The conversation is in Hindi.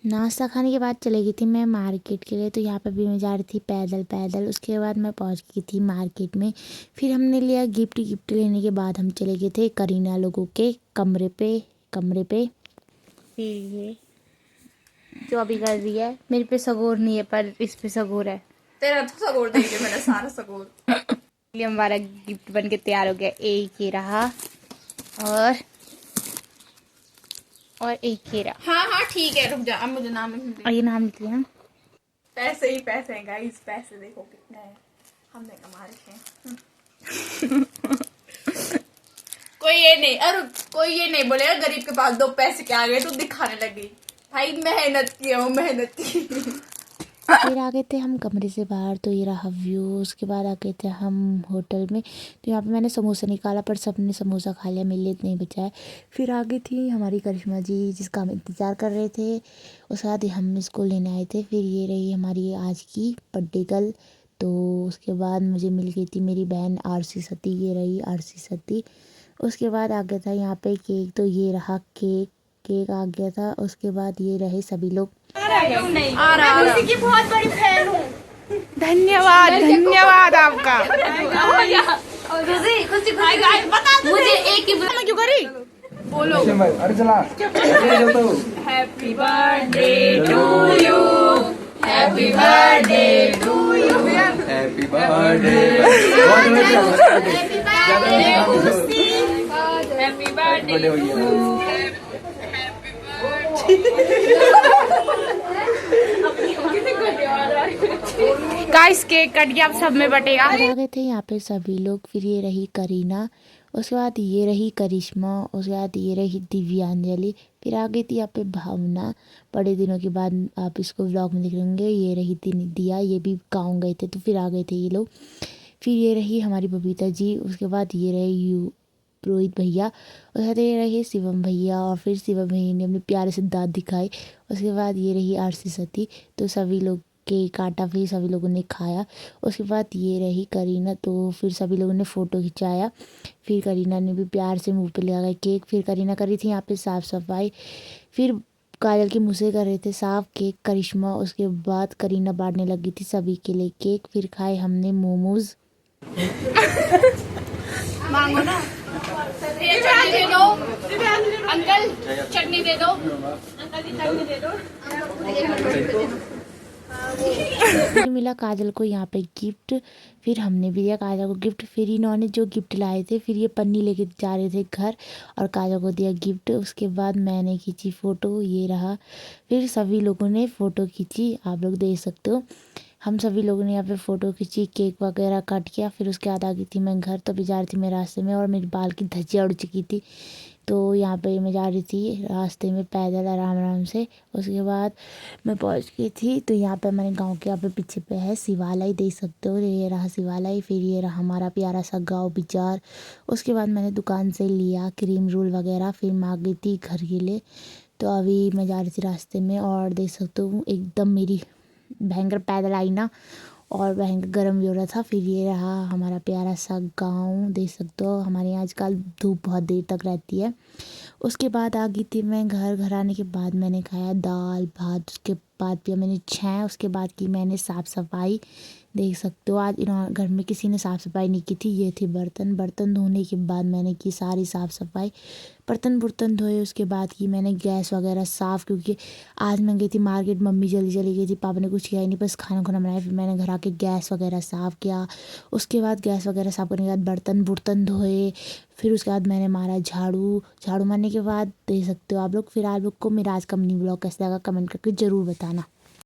नाश्ता खाने के बाद चले गई थी मैं मार्केट के लिए। तो यहाँ पे भी मैं जा रही थी पैदल पैदल। उसके बाद मैं पहुँच गई थी मार्केट में। फिर हमने लिया गिफ्ट। गिफ्ट लेने के बाद हम चले गए थे करीना लोगों के कमरे पे। फिर ये जो अभी कर रही है, मेरे पे सगोर नहीं है पर इस पे सगोर है। तेरा तो सगोर दे दिया मैंने, सारा सगोर। इसलिए हमारा गिफ्ट बन के तैयार हो गया। एक ये रहा और एक ये रहा। हाँ ठीक है, रुक जा, अब मुझे नाम लिखने दे। और ये नाम लिख लिया। पैसे ही पैसे हैं गाइस, पैसे देखो कितने हैं, हमने कमा रखे हैं। कोई ये नहीं बोलेगा गरीब के पास दो पैसे क्या आ गए तो दिखाने लगी। भाई मेहनत की है वो, मेहनत की। फिर आ गए थे हम कमरे से बाहर। तो ये रहा व्यू। उसके बाद आ गए थे हम होटल में। तो यहाँ पे मैंने समोसा निकाला पर सबने समोसा खा लिया, मेरे लिए नहीं बचा है। फिर आ गई थी हमारी करिश्मा जी जिसका हम इंतज़ार कर रहे थे। उसके बाद हम इसको लेने आए थे। फिर ये रही हमारी आज की बर्थडे गर्ल। तो उसके बाद मुझे मिल गई थी मेरी बहन आरसी सती। ये रही आरसी सती। उसके बाद आ गया था यहाँ पे केक। तो ये रहा केक आ गया था। उसके बाद ये रहे सभी लोग। मैं उसी की बहुत बड़ी फैन हूँ। धन्यवाद आपका। मुझे एक ही क्यों करी बोलो। अरे चला happy birthday to you, happy birthday to you, happy birthday happy birthday. Guys cake cut गया, अब सब में बटेगा। आ गए थे यहाँ पे सभी लोग। फिर ये रही करीना। उसके बाद ये रही करिश्मा। उसके बाद ये रही दिव्यांजलि। फिर आ गई थी यहाँ पे भावना। बड़े दिनों के बाद आप इसको व्लॉग में देख लेंगे। ये रही थी दिया, ये भी गाँव गए थे तो फिर आ गए थे ये लोग। फिर ये रही हमारी बबीता जी। उसके बाद ये रही रोहित भैया। उसके बाद ये रहे शिवम भैया। और फिर शिवम भैया ने अपने प्यारे से दांत दिखाए। उसके बाद ये रही आरसी सती। तो सभी लोग केक काटा, फिर सभी लोगों ने खाया। उसके बाद ये रही करीना। तो फिर सभी लोगों ने फ़ोटो खिंचाया। फिर करीना ने भी प्यार से मुंह पे लगा केक। फिर करीना कर रही थी यहाँ पे साफ़ सफाई। फिर काजल के मुँह से कर रहे थे साफ केक करिश्मा। उसके बाद करीना बांटने लगी थी सभी के लिए केक। फिर खाए हमने मोमोज। मांगो ना, ये चटनी दे दो अंकल, चटनी दे दो अंकल जी, चटनी दे दो। फिर मिला काजल को यहाँ पे गिफ्ट। फिर हमने भी दिया काजल को गिफ्ट। फिर इन्होंने जो गिफ्ट लाए थे फिर ये पन्नी लेके जा रहे थे घर और काजल को दिया गिफ्ट। उसके बाद मैंने खींची फ़ोटो, ये रहा। फिर सभी लोगों ने फ़ोटो खींची, आप लोग देख सकते हो। हम सभी लोगों ने यहाँ पे फ़ोटो खींची, केक वगैरह कट किया। फिर उसके बाद आ गई थी मैं घर। तो भी जा रही थी मैं रास्ते में और मेरे बाल की धज्जियाँ उड़ चुकी थी। तो यहाँ पे मैं जा रही थी रास्ते में पैदल आराम आराम से। उसके बाद मैं पहुँच गई थी। तो यहाँ पे हमारे गांव के यहाँ पे पीछे पे है शिवालय, देख सकते हो। ये रहा शिवालय। फिर ये रहा हमारा प्यारा सा गांव बिचार। उसके बाद मैंने दुकान से लिया क्रीम रोल वगैरह। फिर मैं आ गई थी घर के लिए। तो अभी मैं जा रही थी रास्ते में और देख सकते हो एकदम मेरी भयंकर पैदल आई ना, और भयंकर गर्म भी हो रहा था। फिर ये रहा हमारा प्यारा सा गांव, देख सकते हो। हमारे यहाँ आजकल धूप बहुत देर तक रहती है। उसके बाद आ गई थी मैं घर। घर आने के बाद मैंने खाया दाल भात। उसके बाद पिया मैंने चाय। उसके बाद की मैंने साफ़ सफाई, देख सकते हो। आज घर में किसी ने साफ़ सफाई नहीं की थी। ये थे बर्तन धोने के बाद मैंने की सारी साफ़ सफाई। बर्तन धोए। उसके बाद की मैंने गैस वगैरह साफ़, क्योंकि आज मैं गई थी मार्केट, मम्मी जल्दी चली गई थी, पापा ने कुछ किया ही नहीं, बस खाना बनाया। फिर मैंने घर आके गैस वगैरह साफ़ किया। उसके बाद गैस वगैरह साफ़ करने के बाद बर्तन धोए। फिर उसके बाद मैंने मारा झाड़ू मारने के बाद देख सकते हो आप लोग। फिर आप लोग को मेरा आज का मिनी ब्लॉग कैसा लगा कमेंट करके ज़रूर बताना।